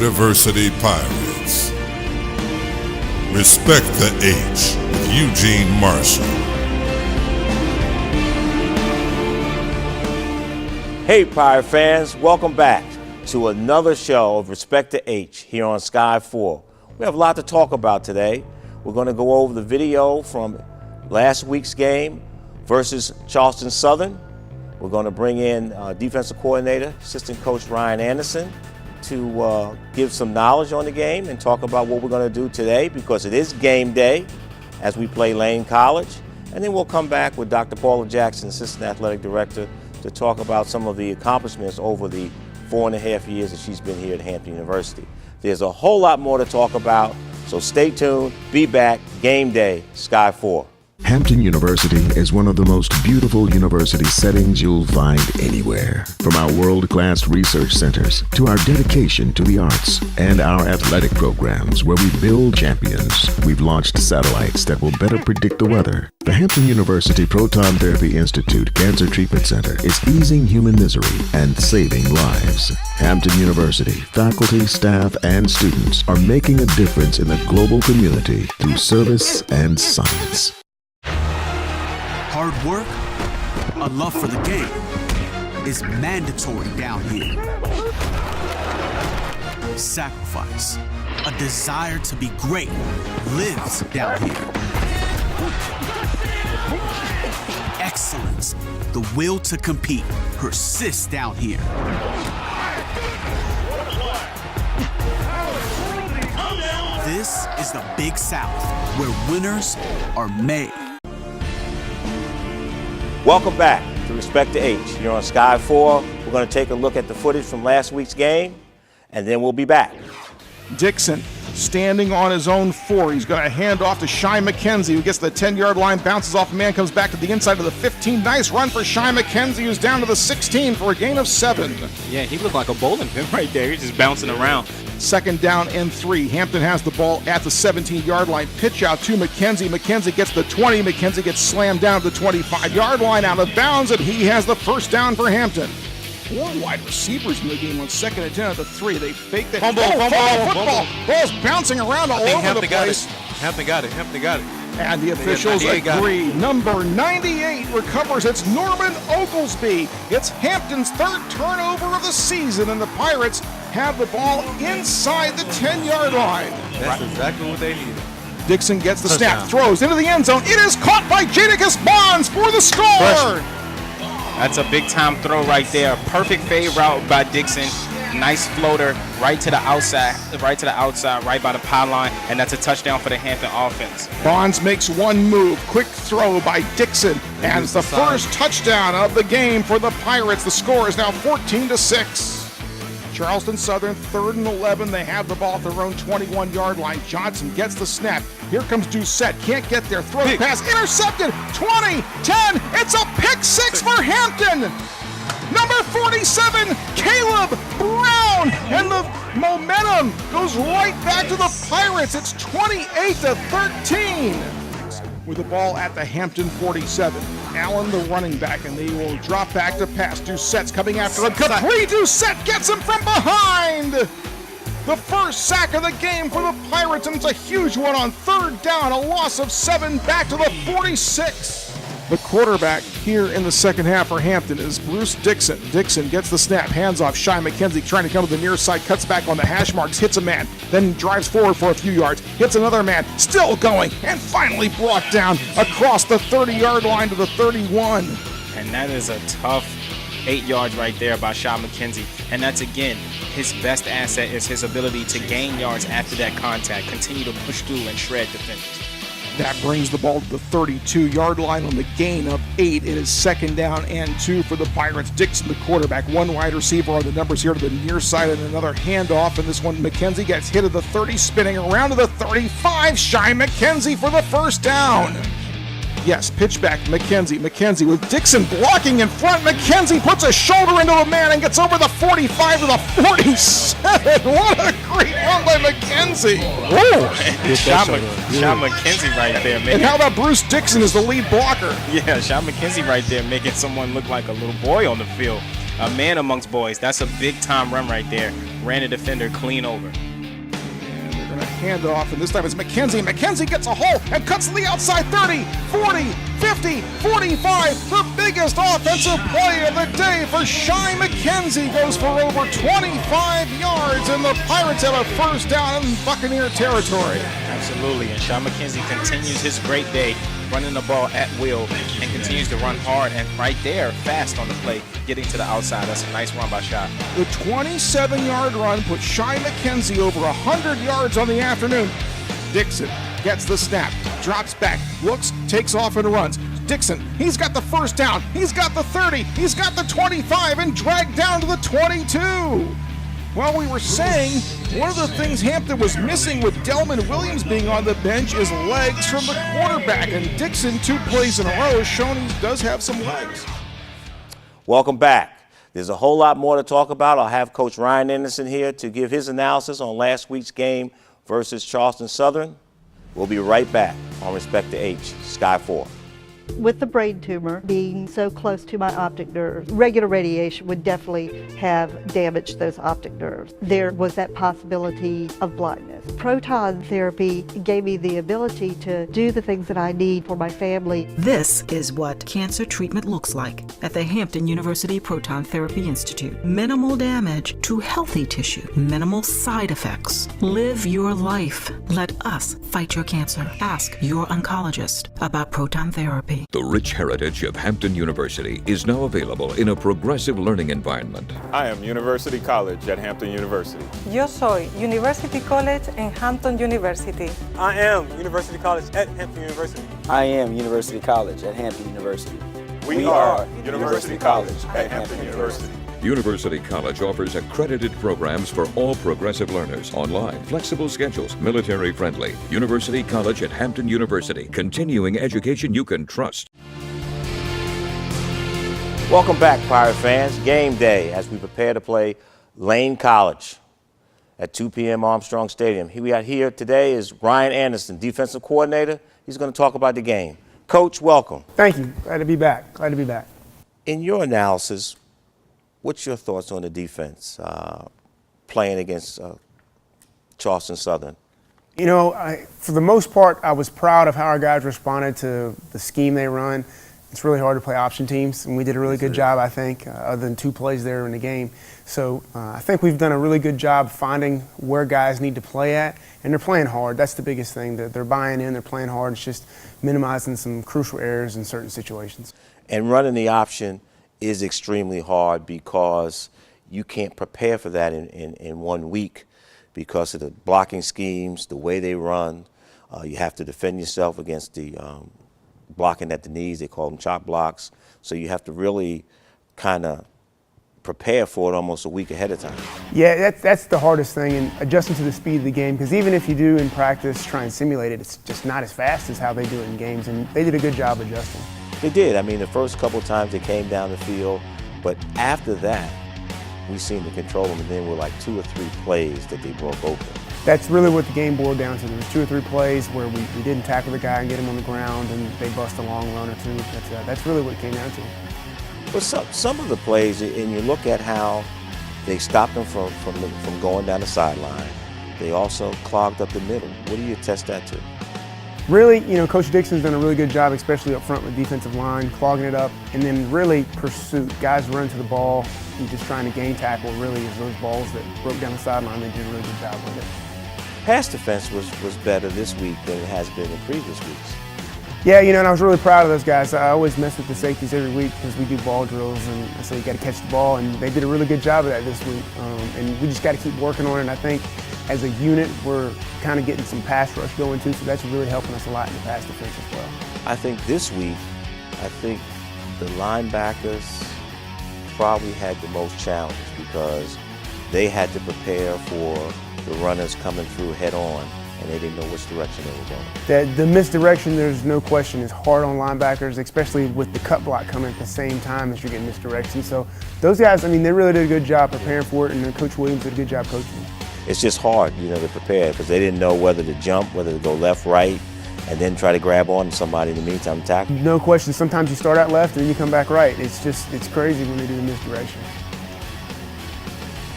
University Pirates. Respect the H with Eugene Marshall. Hey Pirate fans, welcome back to another show of Respect the H here on SKY4. We have a lot to talk about today. We're going to go over the video from last week's game versus Charleston Southern. We're going to bring in defensive coordinator, assistant coach Ryan Anderson, to give some knowledge on the game and talk about what we're going to do today, because it is game day as we play Lane College. And then we'll come back with Dr. Paula Jackson, assistant athletic director, to talk about some of the accomplishments over the 4.5 years that she's been here at Hampton University. There's a whole lot more to talk about, so stay tuned. Be back. Game day, SKY4. Hampton University is one of the most beautiful university settings you'll find anywhere. From our world-class research centers to our dedication to the arts and our athletic programs where we build champions, we've launched satellites that will better predict the weather. The Hampton University Proton Therapy Institute Cancer Treatment Center is easing human misery and saving lives. Hampton University faculty, staff, and students are making a difference in the global community through service and science. Hard work, a love for the game, is mandatory down here. Sacrifice, a desire to be great, lives down here. Excellence, the will to compete, persists down here. This is the Big South, where winners are made. Welcome back to Respect the H here on SKY4. We're going to take a look at the footage from last week's game, and then we'll be back. Dixon standing on his own 4. He's going to hand off to Shy McKenzie, who gets the 10-yard line, bounces off a man, comes back to the inside of the 15. Nice run for Shy McKenzie, who's down to the 16 for a gain of 7. Yeah, he looked like a bowling pin right there. He's just bouncing around. Second down and 3. Hampton has the ball at the 17-yard line. Pitch out to McKenzie. McKenzie gets the 20. McKenzie gets slammed down to the 25-yard line, out of bounds, and he has the first down for Hampton. 4 wide receivers in the game on 2nd and 10 at the 3. They fake that. Football. Ball's bouncing around all over the place. Hampton got it. And the officials agree. Number 98 recovers. It's Norman Oglesby. It's Hampton's 3rd turnover of the season, and the Pirates have the ball inside the 10-yard line. That's exactly what they needed. Dixon gets the snap, throws into the end zone. It is caught by Jadakiss Bonds for the score. That's a big-time throw right there. Perfect fade route by Dixon. Nice floater right to the outside, right by the pylon, and that's a touchdown for the Hampton offense. Bonds makes one move, quick throw by Dixon, and it's the first touchdown of the game for the Pirates. The score is now 14-6. Charleston Southern, 3rd and 11. They have the ball at their own 21-yard line. Johnson gets the snap. Here comes Doucette. Can't get there. Throws pass. Intercepted. 20, 10. It's a pick 6 for Hampton. Number 47, Caleb Brown. And the momentum goes right back to the Pirates. It's 28-13. With the ball at the Hampton 47. Allen, the running back, and they will drop back to pass. Doucette's coming after him. Capri Doucette gets him from behind. The first sack of the game for the Pirates, and it's a huge one on 3rd down. A loss of 7 back to the 46. The quarterback here in the second half for Hampton is Bruce Dixon. Dixon gets the snap, hands off Shy McKenzie, trying to come to the near side, cuts back on the hash marks, hits a man, then drives forward for a few yards, hits another man, still going, and finally brought down across the 30-yard line to the 31. And that is a tough 8 yards right there by Shy McKenzie. And that's, again, his best asset is his ability to gain yards after that contact, continue to push through and shred defenders. That brings the ball to the 32-yard line on the gain of 8. It is 2nd down and 2 for the Pirates. Dixon, the quarterback, 1 wide receiver on the numbers here to the near side, and another handoff. And this one, McKenzie gets hit at the 30, spinning around to the 35. Shy McKenzie for the first down. Yes, pitch back, McKenzie. McKenzie with Dixon blocking in front. McKenzie puts a shoulder into a man and gets over the 45 to the 47. What a great run by McKenzie. Shot McKenzie right there. And how about Bruce Dixon as the lead blocker? Yeah, Shot McKenzie right there making someone look like a little boy on the field. A man amongst boys. That's a big-time run right there. ran a defender clean over. They're going to hand it off, and this time it's McKenzie. McKenzie gets a hole and cuts to the outside 30, 40, 50, 45. The biggest offensive play of the day for Shy McKenzie goes for over 25 yards, and the Pirates have a first down in Buccaneer territory. Absolutely, and Shy McKenzie continues his great day, running the ball at will, and continues to run hard and right there, fast on the play, getting to the outside. That's a nice run by Shy. The 27-yard run put Shy McKenzie over 100 yards on the afternoon. Dixon gets the snap, drops back, looks, takes off and runs. Dixon, he's got the first down, he's got the 30, he's got the 25, and dragged down to the 22. Well, we were saying one of the things Hampton was missing with Delman Williams being on the bench is legs from the quarterback, and Dixon, 2 plays in a row, has shown he does have some legs. Welcome back. There's a whole lot more to talk about. I'll have Coach Ryan Anderson here to give his analysis on last week's game versus Charleston Southern. We'll be right back on Respect to H, Sky 4. With the brain tumor being so close to my optic nerves, regular radiation would definitely have damaged those optic nerves. There was that possibility of blindness. Proton therapy gave me the ability to do the things that I need for my family. This is what cancer treatment looks like at the Hampton University Proton Therapy Institute. Minimal damage to healthy tissue, minimal side effects. Live your life. Let us fight your cancer. Ask your oncologist about proton therapy. The rich heritage of Hampton University is now available in a progressive learning environment. I am University College at Hampton University. Yo soy University College en Hampton University. I am University College at Hampton University. I am University College at Hampton University. We are University College at Hampton University. University College offers accredited programs for all progressive learners, online, flexible schedules, military-friendly. University College at Hampton University, continuing education you can trust. Welcome back, Pirate fans. Game day as we prepare to play Lane College at 2 p.m. Armstrong Stadium. We got here today is Ryan Anderson, defensive coordinator. He's going to talk about the game. Coach, welcome. Thank you. Glad to be back. Glad to be back. In your analysis, what's your thoughts on the defense playing against Charleston Southern? You know, for the most part, I was proud of how our guys responded to the scheme they run. It's really hard to play option teams, and we did a really good job, I think, other than 2 plays there in the game. So I think we've done a really good job finding where guys need to play at, and they're playing hard. That's the biggest thing. They're buying in, they're playing hard. It's just minimizing some crucial errors in certain situations. And running the option is extremely hard because you can't prepare for that in 1 week because of the blocking schemes, the way they run. You have to defend yourself against the blocking at the knees. They call them chop blocks. So you have to really kind of prepare for it almost a week ahead of time. Yeah, that's the hardest thing, and adjusting to the speed of the game, because even if you do in practice try and simulate it, it's just not as fast as how they do it in games, and they did a good job adjusting. They did. I mean, the first couple of times they came down the field, but after that, we seemed to control them, and then were like 2 or 3 plays that they broke open. That's really what the game boiled down to. There was 2 or 3 plays where we didn't tackle the guy and get him on the ground, and they bust a long run or 2. That's really what it came down to. But some of the plays, and you look at how they stopped them from going down the sideline. They also clogged up the middle. What do you attest that to? Really, you know, Coach Dixon's done a really good job, especially up front with defensive line, clogging it up, and then really pursuit. Guys run to the ball and just trying to gain tackle really is those balls that broke down the sideline. They did a really good job with it. Pass defense was better this week than it has been in previous weeks. Yeah, you know, and I was really proud of those guys. I always mess with the safeties every week because we do ball drills, and so you got to catch the ball, and they did a really good job of that this week. And we just got to keep working on it. And I think as a unit, we're kind of getting some pass rush going too, so that's really helping us a lot in the pass defense as well. I think this week, the linebackers probably had the most challenge because they had to prepare for the runners coming through head on, and they didn't know which direction they were going. The misdirection, there's no question, is hard on linebackers, especially with the cut block coming at the same time as you're getting misdirection. So those guys, I mean, they really did a good job preparing for it, and then Coach Williams did a good job coaching. It's just hard, you know, to prepare because they didn't know whether to jump, whether to go left, right, and then try to grab on to somebody in the meantime to tackle. No question. Sometimes you start out left and then you come back right. It's crazy when they do the misdirection.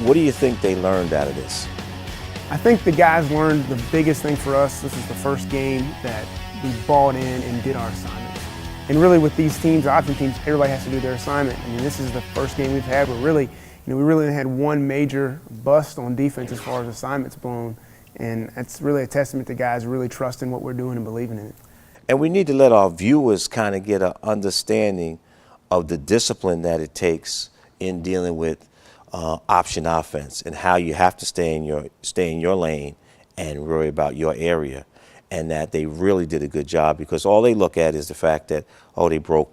What do you think they learned out of this? I think the guys learned the biggest thing for us. This is the first game that we bought in and did our assignments. And really with these teams, option teams, everybody has to do their assignment. I mean, this is the first game we've had where really, we really had one major bust on defense as far as assignments blown. And that's really a testament to guys really trusting what we're doing and believing in it. And we need to let our viewers kind of get an understanding of the discipline that it takes in dealing with option offense and how you have to stay in your lane and worry about your area, and that they really did a good job because all they look at is the fact that, oh, they broke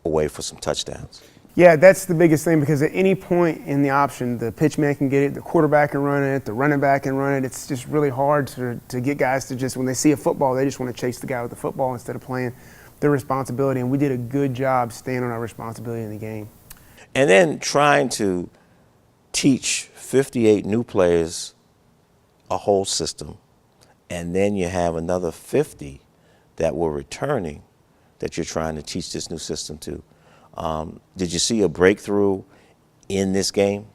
away for some touchdowns. Yeah, that's the biggest thing because at any point in the option, the pitch man can get it, the quarterback can run it, the running back can run it. It's just really hard to get guys to just, when they see a football, they just want to chase the guy with the football instead of playing their responsibility. And we did a good job staying on our responsibility in the game. And then trying to teach 58 new players a whole system, and then you have another 50 that were returning that you're trying to teach this new system to. Did you see a breakthrough in this game?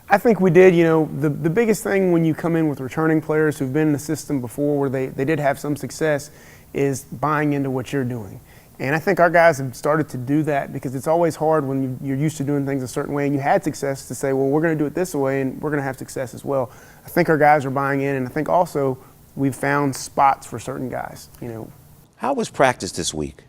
I think we did. The biggest thing when you come in with returning players who've been in the system before where they did have some success is buying into what you're doing. And I think our guys have started to do that because it's always hard when you're used to doing things a certain way and you had success to say, well, we're going to do it this way and we're going to have success as well. I think our guys are buying in, and I think also we've found spots for certain guys. How was practice this week?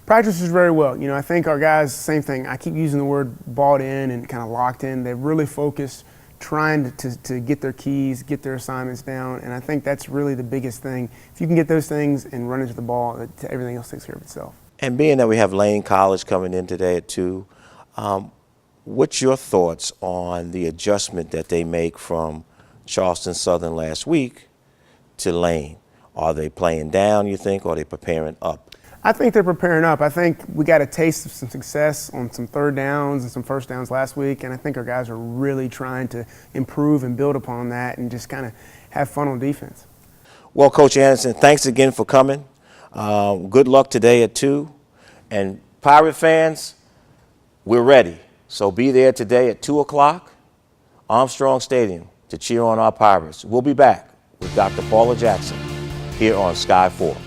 Practice was very well. I think our guys, same thing. I keep using the word bought in and kind of locked in. They're really focused, trying to get their keys, get their assignments down, and I think that's really the biggest thing. If you can get those things and run into the ball, everything else takes care of itself. And being that we have Lane College coming in today at 2, what's your thoughts on the adjustment that they make from Charleston Southern last week to Lane? Are they playing down, you think, or are they preparing up? I think they're preparing up. I think we got a taste of some success on some third downs and some first downs last week, and I think our guys are really trying to improve and build upon that and just kind of have fun on defense. Well, Coach Anderson, thanks again for coming. Good luck today at 2. And Pirate fans, we're ready. So be there today at 2 o'clock, Armstrong Stadium, to cheer on our Pirates. We'll be back with Dr. Paula Jackson here on Sky 4.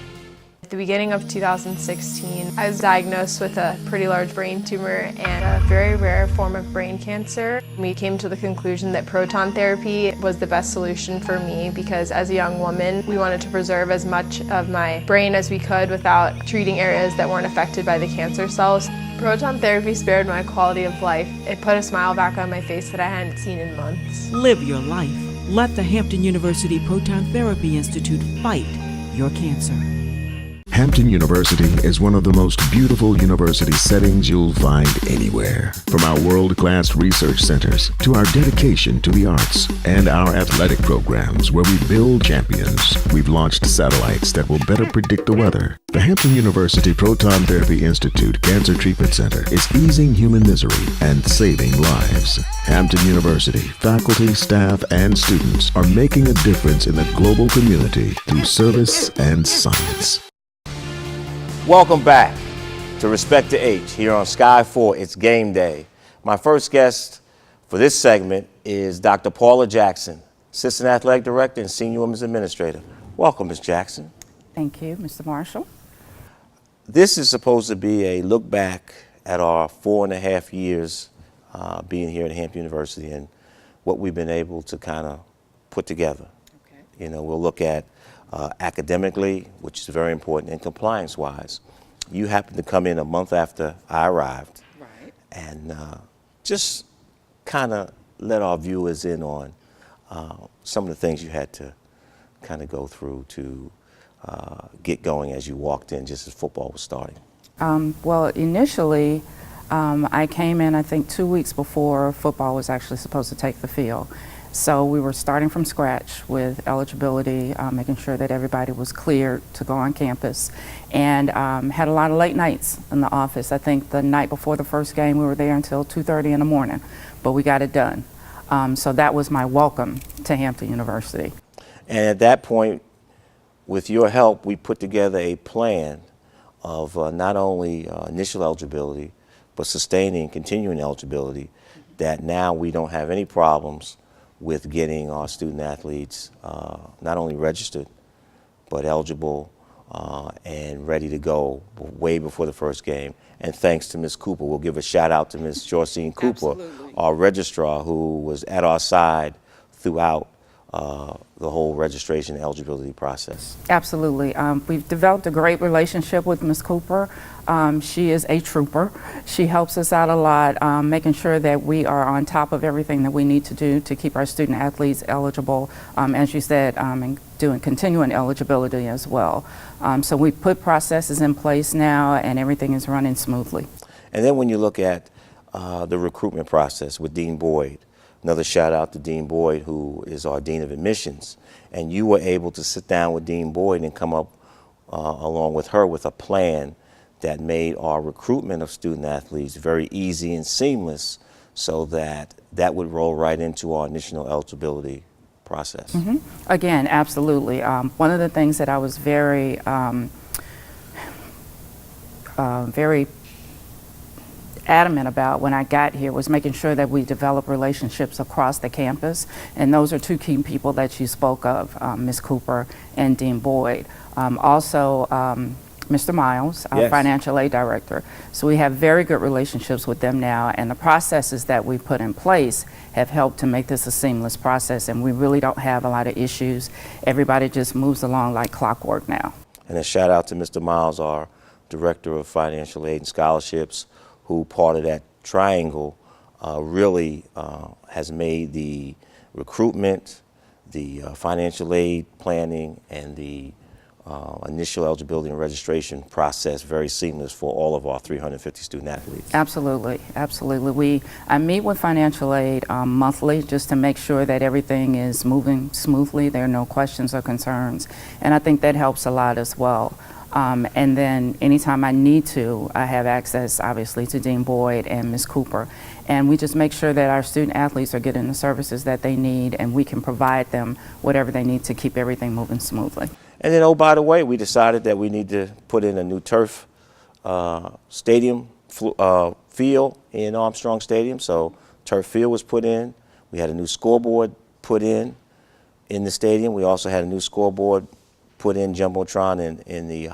At the beginning of 2016, I was diagnosed with a pretty large brain tumor and a very rare form of brain cancer. We came to the conclusion that proton therapy was the best solution for me because as a young woman, we wanted to preserve as much of my brain as we could without treating areas that weren't affected by the cancer cells. Proton therapy spared my quality of life. It put a smile back on my face that I hadn't seen in months. Live your life. Let the Hampton University Proton Therapy Institute fight your cancer. Hampton University is one of the most beautiful university settings you'll find anywhere. From our world-class research centers to our dedication to the arts and our athletic programs where we build champions, we've launched satellites that will better predict the weather. The Hampton University Proton Therapy Institute Cancer Treatment Center is easing human misery and saving lives. Hampton University faculty, staff, and students are making a difference in the global community through service and science. Welcome back to Respect to H here on Sky 4. It's game day. My first guest for this segment is Dr. Paula Jackson, Assistant Athletic Director and Senior Women's Administrator. Welcome, Ms. Jackson. Thank you, Mr. Marshall. This is supposed to be a look back at our 4.5 years being here at Hampton University and what we've been able to kind of put together. Okay. We'll look at academically, which is very important, and compliance-wise. You happened to come in a month after I arrived. Right. And just kind of let our viewers in on some of the things you had to kind of go through to get going as you walked in just as football was starting. Well, initially, I came in, I think, 2 weeks before football was actually supposed to take the field. So we were starting from scratch with eligibility, making sure that everybody was cleared to go on campus, and had a lot of late nights in the office. I think the night before the first game, we were there until 2:30 in the morning, but we got it done. So that was my welcome to Hampton University. And at that point, with your help, we put together a plan of not only initial eligibility, but sustaining and continuing eligibility that now we don't have any problems with getting our student athletes not only registered, but eligible and ready to go way before the first game. And thanks to Ms. Cooper, we'll give a shout out to Ms. Josine Cooper, our registrar, who was at our side throughout the whole registration and eligibility process. Absolutely. We've developed a great relationship with Ms. Cooper. She is a trooper. She helps us out a lot, making sure that we are on top of everything that we need to do to keep our student athletes eligible, as you said, and doing continuing eligibility as well. So we put processes in place now, and everything is running smoothly. And then when you look at the recruitment process with Dean Boyd, another shout out to Dean Boyd, who is our Dean of Admissions, and you were able to sit down with Dean Boyd and come up along with her with a plan that made our recruitment of student athletes very easy and seamless, so that that would roll right into our initial eligibility process. Mm-hmm. Again, absolutely. One of the things that I was very adamant about when I got here was making sure that we develop relationships across the campus, and those are two key people that you spoke of, Ms. Cooper and Dean Boyd. Also, Mr. Miles, our financial aid director. So we have very good relationships with them now, and the processes that we put in place have helped to make this a seamless process, and we really don't have a lot of issues. Everybody just moves along like clockwork now. And a shout out to Mr. Miles, our director of financial aid and scholarships, who part of that triangle really has made the recruitment, the financial aid planning, and the initial eligibility and registration process very seamless for all of our 350 student athletes. Absolutely, absolutely. I meet with financial aid monthly just to make sure that everything is moving smoothly. There are no questions or concerns, and I think that helps a lot as well. And then anytime I need to, I have access, obviously, to Dean Boyd and Ms. Cooper. And we just make sure that our student athletes are getting the services that they need, and we can provide them whatever they need to keep everything moving smoothly. And then, oh, by the way, we decided that we need to put in a new turf stadium field in Armstrong Stadium. So turf field was put in. We had a new scoreboard put in the stadium. We also had a new scoreboard put in Jumbotron in the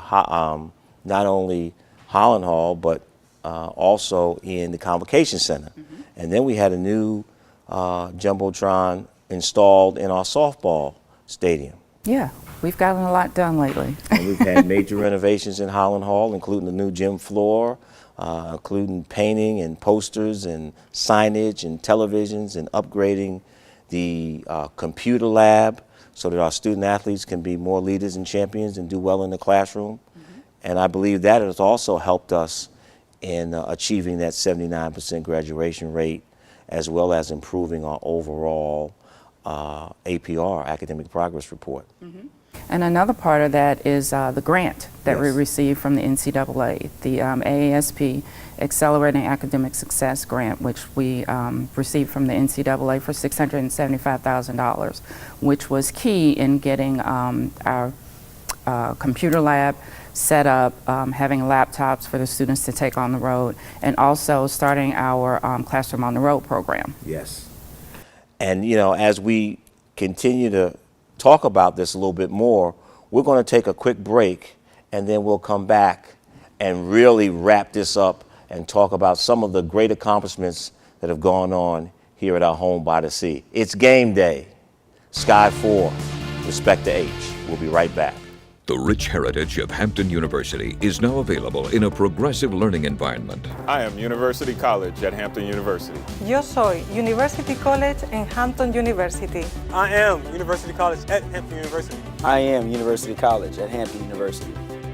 not only Holland Hall, but also in the Convocation Center. Mm-hmm. And then we had a new Jumbotron installed in our softball stadium. Yeah, we've gotten a lot done lately. And we've had major renovations in Holland Hall, including the new gym floor, including painting and posters and signage and televisions, and upgrading the computer lab, so that our student athletes can be more leaders and champions and do well in the classroom. Mm-hmm. And I believe that has also helped us in achieving that 79% graduation rate, as well as improving our overall APR, Academic Progress Report. Mm-hmm. And another part of that is the grant that we received from the NCAA, the AASP Accelerating Academic Success Grant, which we received from the NCAA for $675,000, which was key in getting our computer lab set up, having laptops for the students to take on the road, and also starting our Classroom on the Road program. Yes. And, you know, as we continue to talk about this a little bit more, we're going to take a quick break, and then we'll come back and really wrap this up and talk about some of the great accomplishments that have gone on here at our home by the sea. It's game day. SKY4, respect to H. We'll be right back. The rich heritage of Hampton University is now available in a progressive learning environment. I am University College at Hampton University. Yo soy University College en Hampton University. I am University College at Hampton University. I am University College at Hampton University.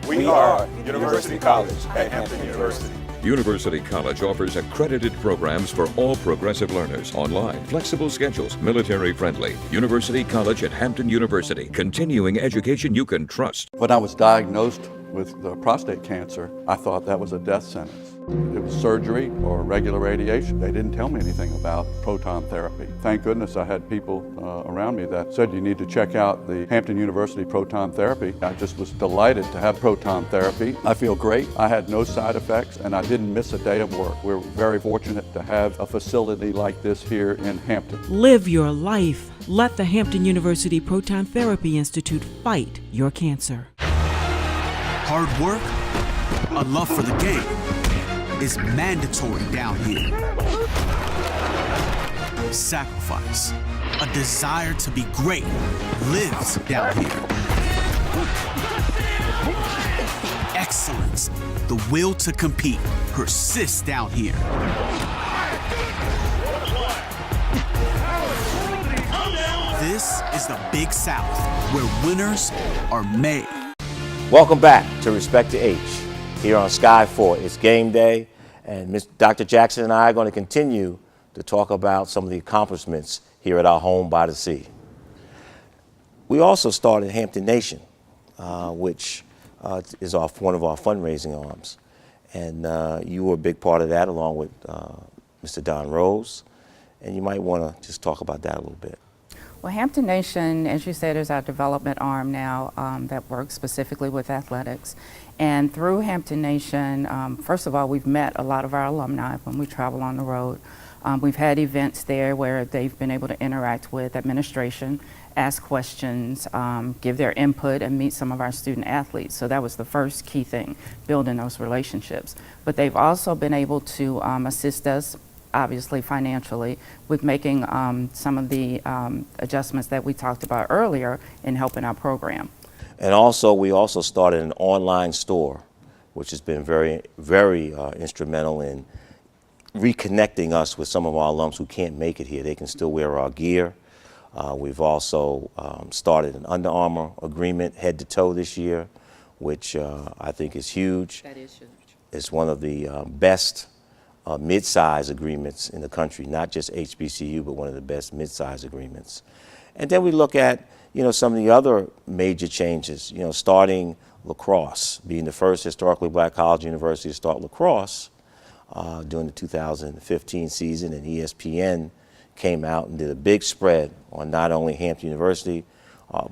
We are University College at Hampton University. University College offers accredited programs for all progressive learners, online, flexible schedules, military-friendly. University College at Hampton University, continuing education you can trust. When I was diagnosed with prostate cancer, I thought that was a death sentence. it was surgery or regular radiation. They didn't tell me anything about proton therapy. Thank goodness I had people around me that said you need to check out the Hampton University proton therapy. I just was delighted to have proton therapy. I feel great. I had no side effects and I didn't miss a day of work. We're very fortunate to have a facility like this here in Hampton. Live your life. Let the Hampton University Proton Therapy Institute fight your cancer. Hard work, a love for the game, is mandatory down here. Sacrifice, a desire to be great, lives down here. Excellence, the will to compete, persists down here. This is the Big South, where winners are made. Welcome back to Respect to H here on Sky 4. It's game day, and Dr. Jackson and I are going to continue to talk about some of the accomplishments here at our home by the sea. We also started Hampton Nation, which is one of our fundraising arms. And you were a big part of that, along with Mr. Don Rose. And you might want to just talk about that a little bit. Well, Hampton Nation, as you said, is our development arm now that works specifically with athletics. And through Hampton Nation, first of all, we've met a lot of our alumni when we travel on the road. We've had events there where they've been able to interact with administration, ask questions, give their input, and meet some of our student athletes. So that was the first key thing, building those relationships. But they've also been able to assist us, obviously financially, with making some of the adjustments that we talked about earlier in helping our program. And also, we also started an online store, which has been very, very instrumental in reconnecting us with some of our alums who can't make it here. They can still wear our gear. We've also started an Under Armour agreement head to toe this year, which I think is huge. That is huge. It's one of the best mid-size agreements in the country, not just HBCU, but one of the best mid-size agreements. And then we look at, some of the other major changes, starting lacrosse, being the first historically black college university to start lacrosse during the 2015 season, and ESPN came out and did a big spread on not only Hampton University,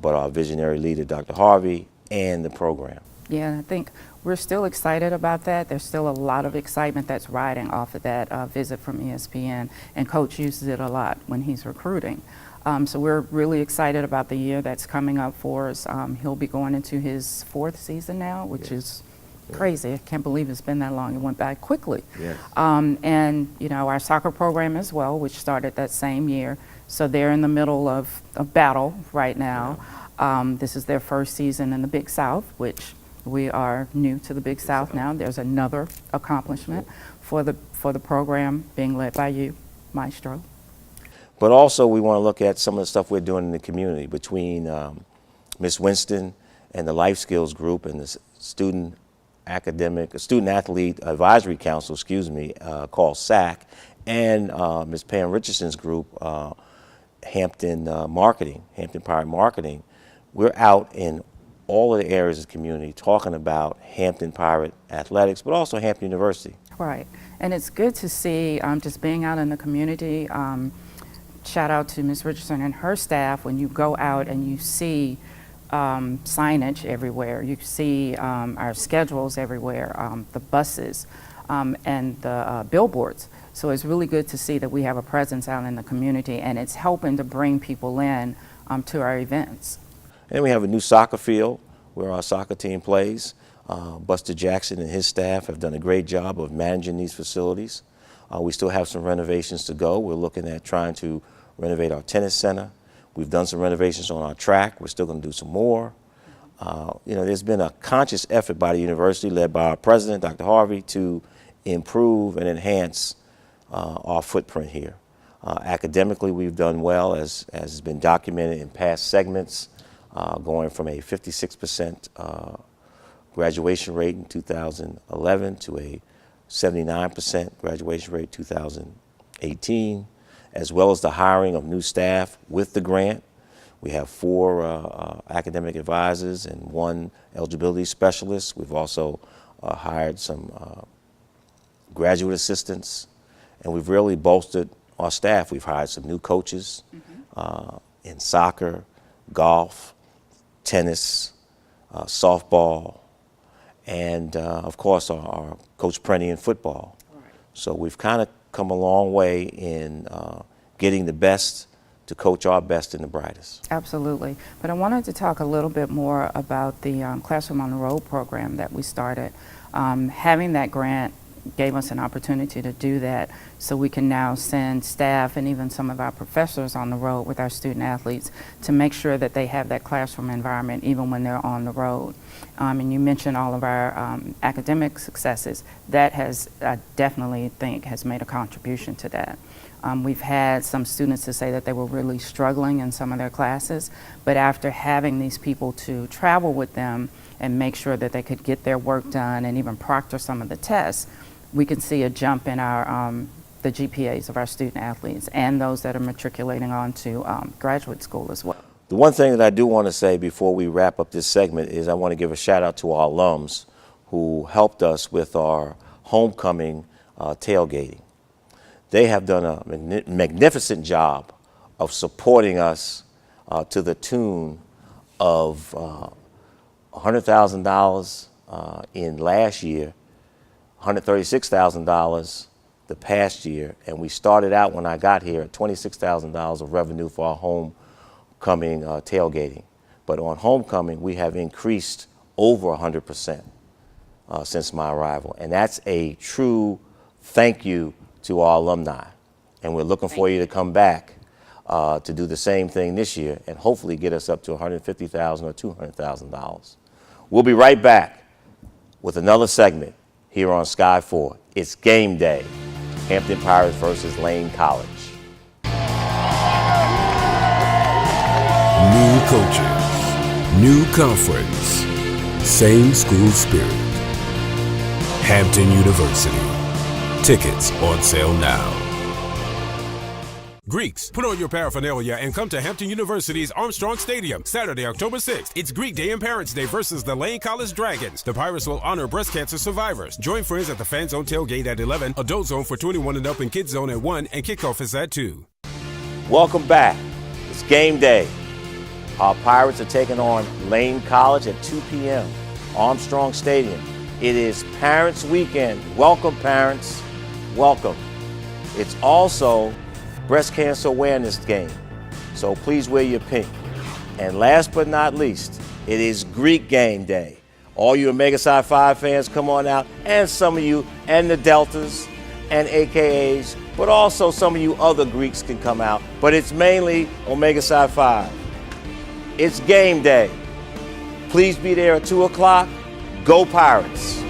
but our visionary leader, Dr. Harvey, and the program. Yeah, I think we're still excited about that. There's still a lot of excitement that's riding off of that visit from ESPN, and Coach uses it a lot when he's recruiting. So we're really excited about the year that's coming up for us. He'll be going into his 4th season now, which is crazy. I can't believe it's been that long. It went by quickly. Yes. And our soccer program as well, which started that same year. So they're in the middle of battle right now. This is their first season in the Big South, which we are new to the Big South now. There's another accomplishment for the program being led by you, Maestro. But also we want to look at some of the stuff we're doing in the community between Ms. Winston and the Life Skills Group and the Student Athlete Advisory Council, called SAC, and Ms. Pam Richardson's group, Hampton Pirate Marketing. We're out in all of the areas of the community talking about Hampton Pirate athletics, but also Hampton University. Right, and it's good to see just being out in the community. Shout out to Ms. Richardson and her staff. When you go out and you see signage everywhere, you see our schedules everywhere, the buses and the billboards. So it's really good to see that we have a presence out in the community, and it's helping to bring people in to our events. And we have a new soccer field where our soccer team plays. Buster Jackson and his staff have done a great job of managing these facilities. We still have some renovations to go. We're looking at trying to renovate our tennis center. We've done some renovations on our track. We're still going to do some more. There's been a conscious effort by the university, led by our president, Dr. Harvey, to improve and enhance our footprint here. Academically, we've done well, as has been documented in past segments, going from a 56% graduation rate in 2011 to a 79% graduation rate in 2018, as well as the hiring of new staff with the grant. We have 4 academic advisors and 1 eligibility specialist. We've also hired some graduate assistants, and we've really bolstered our staff. We've hired some new coaches in soccer, golf, tennis, softball, and of course our Coach Prenny in football. Right. So we've kind of come a long way in getting the best to coach our best and the brightest. Absolutely. But I wanted to talk a little bit more about the Classroom on the Road program that we started. Having that grant gave us an opportunity to do that, so we can now send staff and even some of our professors on the road with our student athletes to make sure that they have that classroom environment even when they're on the road. And you mentioned all of our academic successes. That has, I definitely think, has made a contribution to that. We've had some students to say that they were really struggling in some of their classes, but after having these people to travel with them and make sure that they could get their work done and even proctor some of the tests, we can see a jump in our the GPAs of our student athletes and those that are matriculating on to graduate school as well. The one thing that I do want to say before we wrap up this segment is I want to give a shout out to our alums who helped us with our homecoming tailgating. They have done a magnificent job of supporting us to the tune of $100,000 in last year, $136,000 the past year, and we started out when I got here at $26,000 of revenue for our homecoming tailgating. But on homecoming, we have increased over 100% since my arrival, and that's a true thank you to our alumni. And we're looking for you to come back to do the same thing this year and hopefully get us up to $150,000 or $200,000. We'll be right back with another segment here on Sky 4. It's game day. Hampton Pirates versus Lane College. New coaches, new conference, same school spirit. Hampton University. Tickets on sale now. Greeks, put on your paraphernalia and come to Hampton University's Armstrong Stadium, Saturday, October 6th. It's Greek Day and Parents' Day versus the Lane College Dragons. The Pirates will honor breast cancer survivors. Join friends at the Fan Zone tailgate at 11, Adult Zone for 21 and up, and Kids Zone at 1, and kickoff is at 2. Welcome back. It's game day. Our Pirates are taking on Lane College at 2 p.m. Armstrong Stadium. It is Parents Weekend. Welcome, parents. Welcome. It's also Breast Cancer Awareness Game, so please wear your pink. And last but not least, it is Greek Game Day. All you Omega Psi Phi fans, come on out, and some of you, and the Deltas, and AKAs, but also some of you other Greeks can come out, but it's mainly Omega Psi Phi. It's game day. Please be there at 2 o'clock. Go Pirates.